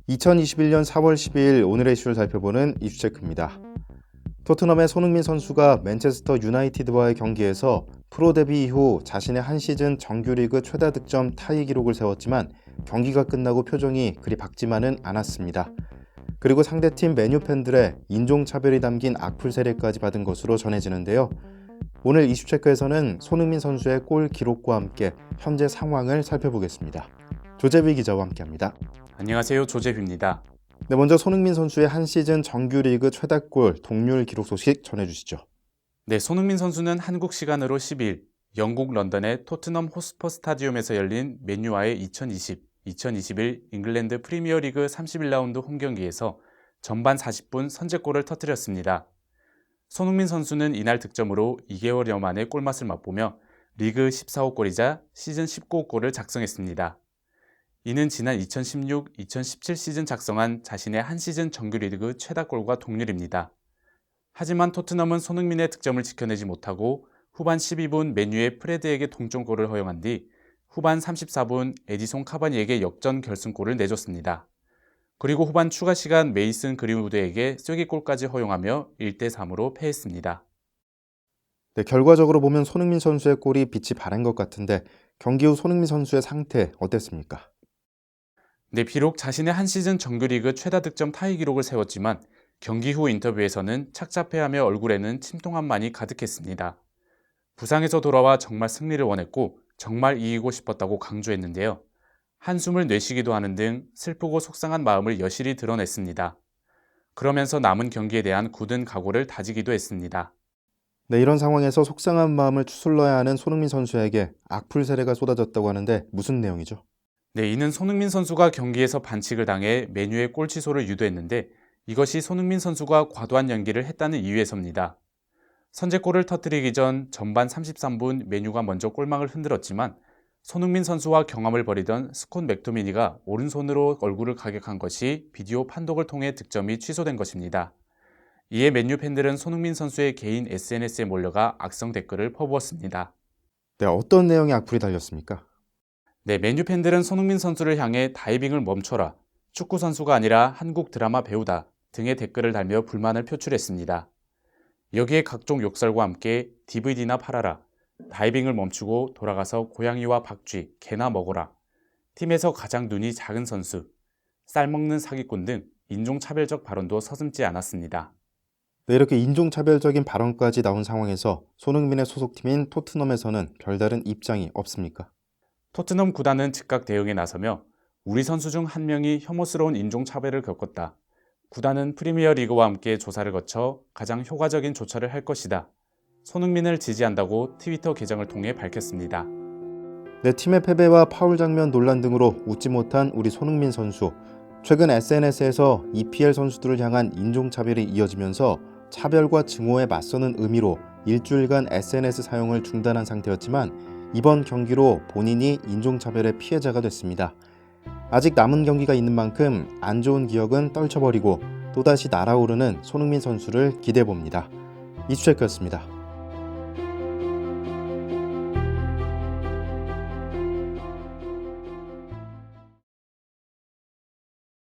(2021년 4월 12일) 오늘의 이슈를 살펴보는 이슈체크입니다. 토트넘의 손흥민 선수가 맨체스터 유나이티드와의 경기에서 프로 데뷔 이후 자신의 한 시즌 정규리그 최다 득점 타이 기록을 세웠지만 경기가 끝나고 표정이 그리 밝지만은 않았습니다. 그리고 상대팀 메뉴 팬들의 인종차별이 담긴 악플 세례까지 받은 것으로 전해지는데요. 오늘 이슈체크에서는 손흥민 선수의 골 기록과 함께 현재 상황을 살펴보겠습니다. 조재비 기자와 함께합니다. 안녕하세요. 조재비입니다. 네, 먼저 손흥민 선수의 한 시즌 정규리그 최다골 동률 기록 소식 전해주시죠. 네, 손흥민 선수는 한국 시간으로 10일 영국 런던의 토트넘 호스퍼 스타디움에서 열린 맨유와의 2020-2021 잉글랜드 프리미어리그 31라운드 홈경기에서 전반 40분 선제골을 터뜨렸습니다. 손흥민 선수는 이날 득점으로 2개월여 만에 골맛을 맛보며 리그 14호 골이자 시즌 19호 골을 작성했습니다. 이는 지난 2016-2017 시즌 작성한 자신의 한 시즌 정규리그 최다골과 동률입니다. 하지만 토트넘은 손흥민의 득점을 지켜내지 못하고 후반 12분 맨유의 프레드에게 동점골을 허용한 뒤 후반 34분 에디손 카바니에게 역전 결승골을 내줬습니다. 그리고 후반 추가 시간 메이슨 그린우드에게 쐐기골까지 허용하며 1대3으로 패했습니다. 네, 결과적으로 보면 손흥민 선수의 골이 빛이 바랜 것 같은데 경기 후 손흥민 선수의 상태 어땠습니까? 네, 비록 자신의 한 시즌 정규리그 최다 득점 타이 기록을 세웠지만 경기 후 인터뷰에서는 착잡해하며 얼굴에는 침통함만이 가득했습니다. 부상에서 돌아와 정말 승리를 원했고 정말 이기고 싶었다고 강조했는데요. 한숨을 내쉬기도 하는 등 슬프고 속상한 마음을 여실히 드러냈습니다. 그러면서 남은 경기에 대한 굳은 각오를 다지기도 했습니다. 네, 이런 상황에서 속상한 마음을 추슬러야 하는 손흥민 선수에게 악플 세례가 쏟아졌다고 하는데 무슨 내용이죠? 네, 이는 손흥민 선수가 경기에서 반칙을 당해 맨유의 골 취소를 유도했는데 이것이 손흥민 선수가 과도한 연기를 했다는 이유에서입니다. 선제골을 터뜨리기 전 전반 33분 맨유가 먼저 골망을 흔들었지만 손흥민 선수와 경합을 벌이던 스콧 맥토미니가 오른손으로 얼굴을 가격한 것이 비디오 판독을 통해 득점이 취소된 것입니다. 이에 맨유 팬들은 손흥민 선수의 개인 SNS에 몰려가 악성 댓글을 퍼부었습니다. 네, 어떤 내용의 악플이 달렸습니까? 네, 맨유 팬들은 손흥민 선수를 향해 다이빙을 멈춰라, 축구 선수가 아니라 한국 드라마 배우다 등의 댓글을 달며 불만을 표출했습니다. 여기에 각종 욕설과 함께 DVD나 팔아라, 다이빙을 멈추고 돌아가서 고양이와 박쥐, 개나 먹어라, 팀에서 가장 눈이 작은 선수, 쌀먹는 사기꾼 등 인종차별적 발언도 서슴지 않았습니다. 네, 이렇게 인종차별적인 발언까지 나온 상황에서 손흥민의 소속팀인 토트넘에서는 별다른 입장이 없습니까? 토트넘 구단은 즉각 대응에 나서며 우리 선수 중 한 명이 혐오스러운 인종차별을 겪었다. 구단은 프리미어리그와 함께 조사를 거쳐 가장 효과적인 조처를 할 것이다. 손흥민을 지지한다고 트위터 계정을 통해 밝혔습니다. 네, 팀의 패배와 파울 장면 논란 등으로 웃지 못한 우리 손흥민 선수. 최근 SNS에서 EPL 선수들을 향한 인종차별이 이어지면서 차별과 증오에 맞서는 의미로 일주일간 SNS 사용을 중단한 상태였지만 이번 경기로 본인이 인종차별의 피해자가 됐습니다. 아직 남은 경기가 있는 만큼 안 좋은 기억은 떨쳐버리고 또다시 날아오르는 손흥민 선수를 기대해봅니다. 이슈체크였습니다.